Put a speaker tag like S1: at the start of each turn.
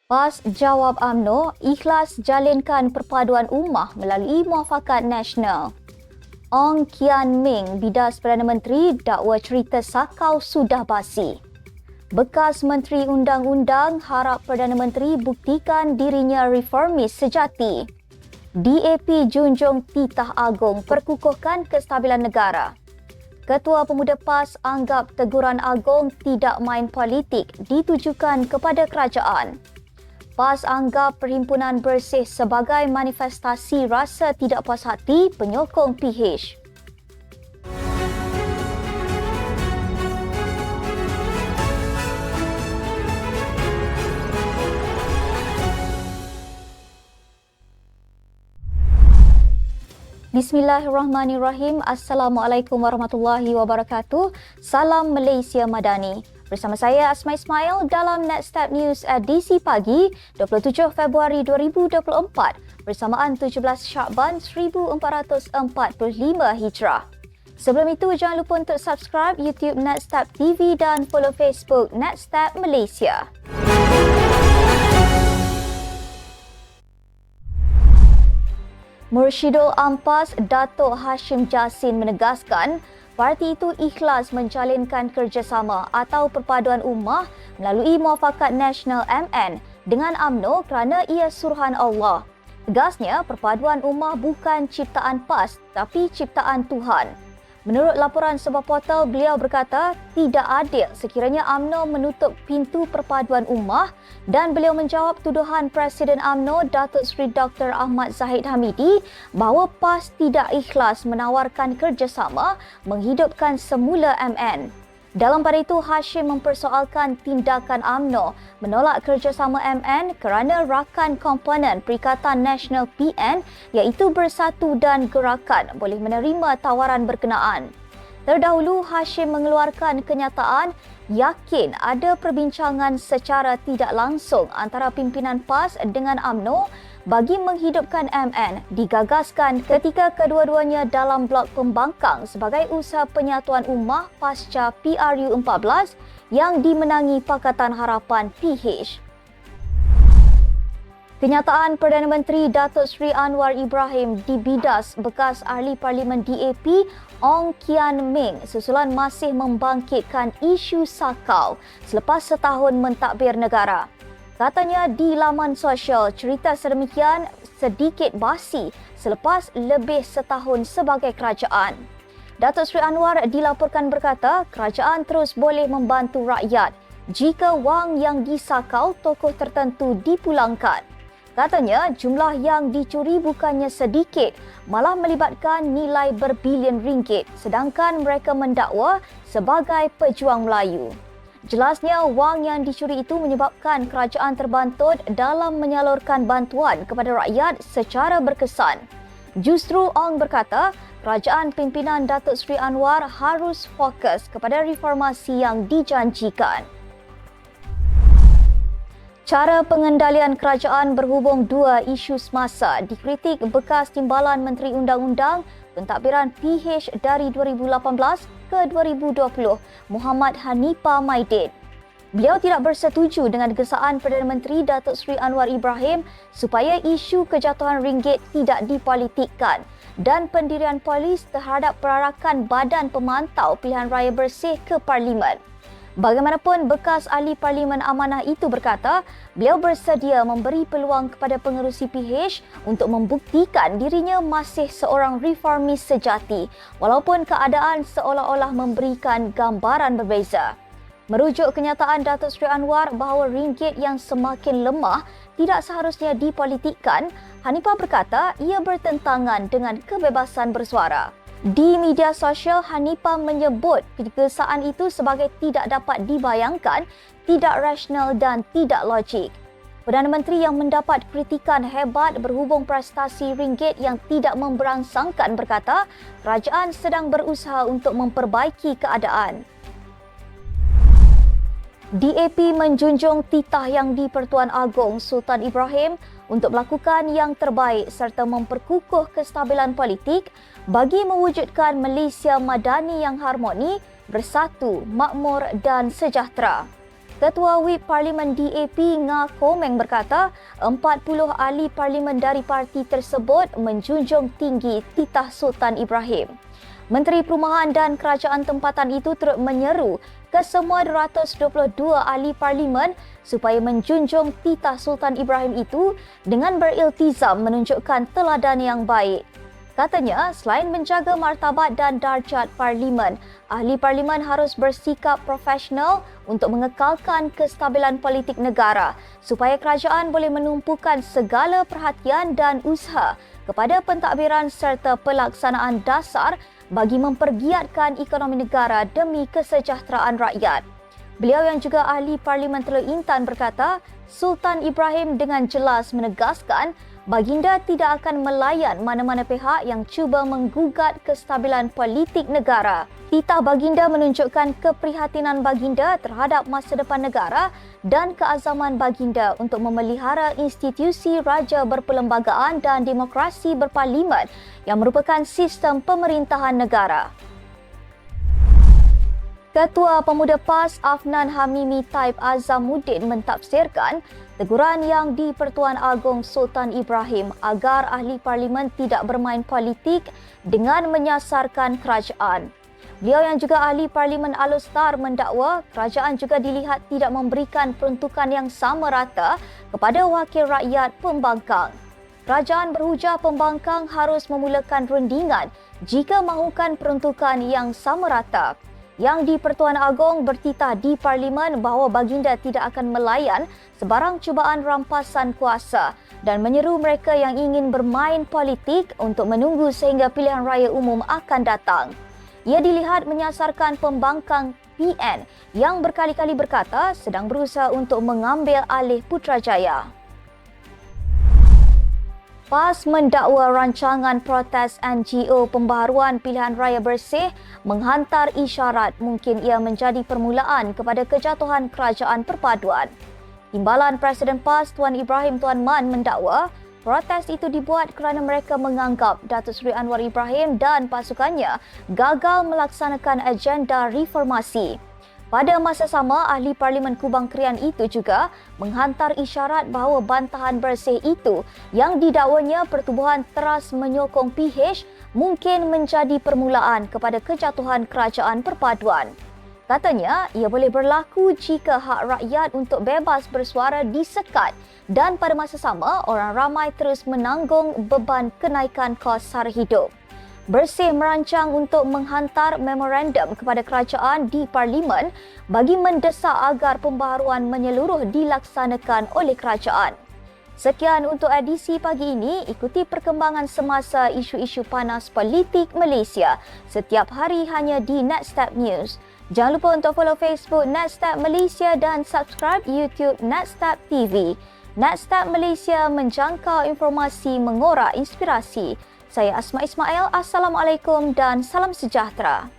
S1: PAS jawab UMNO, ikhlas jalinkan perpaduan ummah melalui Muafakat Nasional. Ong Kian Ming, bidas Perdana Menteri, dakwa cerita sakau sudah basi. Bekas Menteri Undang-Undang harap Perdana Menteri buktikan dirinya reformis sejati. DAP junjung titah agung perkukuhkan kestabilan negara. Ketua Pemuda PAS anggap teguran agung tidak main politik ditujukan kepada kerajaan. PAS anggap Perhimpunan Bersih sebagai manifestasi rasa tidak puas hati penyokong PH. Bismillahirrahmanirrahim. Assalamualaikum warahmatullahi wabarakatuh. Salam Malaysia Madani. Bersama saya Asma Ismail dalam Nextstep News edisi pagi 27 Februari 2024 bersamaan 17 Syakban 1445 Hijrah. Sebelum itu jangan lupa untuk subscribe YouTube Nextstep TV dan follow Facebook Nextstep Malaysia. Mursyidul Ampas Datuk Hashim Jassin menegaskan parti itu ikhlas menjalinkan kerjasama atau perpaduan ummah melalui Muafakat Nasional MN dengan UMNO kerana ia suruhan Allah. Tegasnya, perpaduan ummah bukan ciptaan PAS tapi ciptaan Tuhan. Menurut laporan sebuah portal, beliau berkata tidak adil sekiranya UMNO menutup pintu perpaduan ummah dan beliau menjawab tuduhan Presiden UMNO Datuk Seri Dr. Ahmad Zahid Hamidi bahawa PAS tidak ikhlas menawarkan kerjasama menghidupkan semula MN. Dalam pada itu, Hashim mempersoalkan tindakan UMNO menolak kerjasama MN kerana rakan komponen Perikatan Nasional PN iaitu Bersatu dan Gerakan boleh menerima tawaran berkenaan. Terdahulu, Hashim mengeluarkan kenyataan yakin ada perbincangan secara tidak langsung antara pimpinan PAS dengan UMNO bagi menghidupkan MN digagaskan ketika kedua-duanya dalam blok pembangkang sebagai usaha penyatuan ummah pasca PRU14 yang dimenangi Pakatan Harapan PH. Kenyataan Perdana Menteri Datuk Seri Anwar Ibrahim dibidas bekas ahli Parlimen DAP Ong Kian Ming susulan masih membangkitkan isu sakau selepas setahun mentadbir negara. Katanya di laman sosial, cerita sedemikian sedikit basi selepas lebih setahun sebagai kerajaan. Datuk Seri Anwar dilaporkan berkata kerajaan terus boleh membantu rakyat jika wang yang disakau tokoh tertentu dipulangkan. Katanya jumlah yang dicuri bukannya sedikit, malah melibatkan nilai berbilion ringgit sedangkan mereka mendakwa sebagai pejuang Melayu. Jelasnya, wang yang dicuri itu menyebabkan kerajaan terbantut dalam menyalurkan bantuan kepada rakyat secara berkesan. Justru Ong berkata, kerajaan pimpinan Datuk Seri Anwar harus fokus kepada reformasi yang dijanjikan. Cara pengendalian kerajaan berhubung dua isu semasa dikritik bekas Timbalan Menteri Undang-Undang pentadbiran PH dari 2018 ke 2020, Muhammad Hanifah Maidin. Beliau tidak bersetuju dengan gesaan Perdana Menteri Datuk Seri Anwar Ibrahim supaya isu kejatuhan ringgit tidak dipolitikkan dan pendirian polis terhadap perarakan Badan Pemantau Pilihan Raya Bersih ke Parlimen. Bagaimanapun, bekas ahli Parlimen Amanah itu berkata, beliau bersedia memberi peluang kepada pengerusi PH untuk membuktikan dirinya masih seorang reformis sejati, walaupun keadaan seolah-olah memberikan gambaran berbeza. Merujuk kenyataan Datuk Seri Anwar bahawa ringgit yang semakin lemah tidak seharusnya dipolitikkan, Hanifah berkata ia bertentangan dengan kebebasan bersuara. Di media sosial, Hanifah menyebut kegesaan itu sebagai tidak dapat dibayangkan, tidak rasional dan tidak logik. Perdana Menteri yang mendapat kritikan hebat berhubung prestasi ringgit yang tidak memberangsangkan berkata, kerajaan sedang berusaha untuk memperbaiki keadaan. DAP menjunjung titah Yang di-Pertuan Agong Sultan Ibrahim untuk melakukan yang terbaik serta memperkukuh kestabilan politik bagi mewujudkan Malaysia Madani yang harmoni, bersatu, makmur dan sejahtera. Ketua Whip Parlimen DAP Nga Komeng berkata 40 ahli parlimen dari parti tersebut menjunjung tinggi titah Sultan Ibrahim. Menteri Perumahan dan Kerajaan Tempatan itu turut menyeru ke semua 222 ahli parlimen supaya menjunjung titah Sultan Ibrahim itu dengan beriltizam menunjukkan teladan yang baik. Katanya, selain menjaga martabat dan darjat parlimen, ahli parlimen harus bersikap profesional untuk mengekalkan kestabilan politik negara supaya kerajaan boleh menumpukan segala perhatian dan usaha kepada pentadbiran serta pelaksanaan dasar bagi mempergiatkan ekonomi negara demi kesejahteraan rakyat. Beliau yang juga ahli Parlimen Teluk Intan berkata, Sultan Ibrahim dengan jelas menegaskan baginda tidak akan melayan mana-mana pihak yang cuba menggugat kestabilan politik negara. Titah baginda menunjukkan keprihatinan baginda terhadap masa depan negara dan keazaman baginda untuk memelihara institusi raja berperlembagaan dan demokrasi berparlimen yang merupakan sistem pemerintahan negara. Ketua Pemuda PAS Afnan Hamimi Taib Azamuddin mentafsirkan teguran yang di-Pertuan Agong Sultan Ibrahim agar ahli parlimen tidak bermain politik dengan menyasarkan kerajaan. Beliau yang juga ahli Parlimen Alustar mendakwa kerajaan juga dilihat tidak memberikan peruntukan yang sama rata kepada wakil rakyat pembangkang. Kerajaan berhujah pembangkang harus memulakan rundingan jika mahukan peruntukan yang sama rata. Yang di-Pertuan Agong bertitah di Parlimen bahawa baginda tidak akan melayan sebarang cubaan rampasan kuasa dan menyeru mereka yang ingin bermain politik untuk menunggu sehingga pilihan raya umum akan datang. Ia dilihat menyasarkan pembangkang PN yang berkali-kali berkata sedang berusaha untuk mengambil alih Putrajaya. PAS mendakwa rancangan protes NGO pembaharuan pilihan raya bersih menghantar isyarat mungkin ia menjadi permulaan kepada kejatuhan kerajaan perpaduan. Timbalan Presiden PAS Tuan Ibrahim Tuan Man mendakwa protes itu dibuat kerana mereka menganggap Datuk Seri Anwar Ibrahim dan pasukannya gagal melaksanakan agenda reformasi. Pada masa sama, ahli Parlimen Kubang Krian itu juga menghantar isyarat bahawa bantahan bersih itu yang didakwanya pertubuhan teras menyokong PH mungkin menjadi permulaan kepada kejatuhan kerajaan perpaduan. Katanya, ia boleh berlaku jika hak rakyat untuk bebas bersuara disekat dan pada masa sama orang ramai terus menanggung beban kenaikan kos sara hidup. Bersih merancang untuk menghantar memorandum kepada kerajaan di Parlimen bagi mendesak agar pembaharuan menyeluruh dilaksanakan oleh kerajaan. Sekian untuk edisi pagi ini. Ikuti perkembangan semasa isu-isu panas politik Malaysia setiap hari hanya di Nextstep News. Jangan lupa untuk follow Facebook Nextstep Malaysia dan subscribe YouTube Nextstep TV. Nextstep Malaysia menjangkau informasi mengorak inspirasi. Saya Asma Ismail. Assalamualaikum dan salam sejahtera.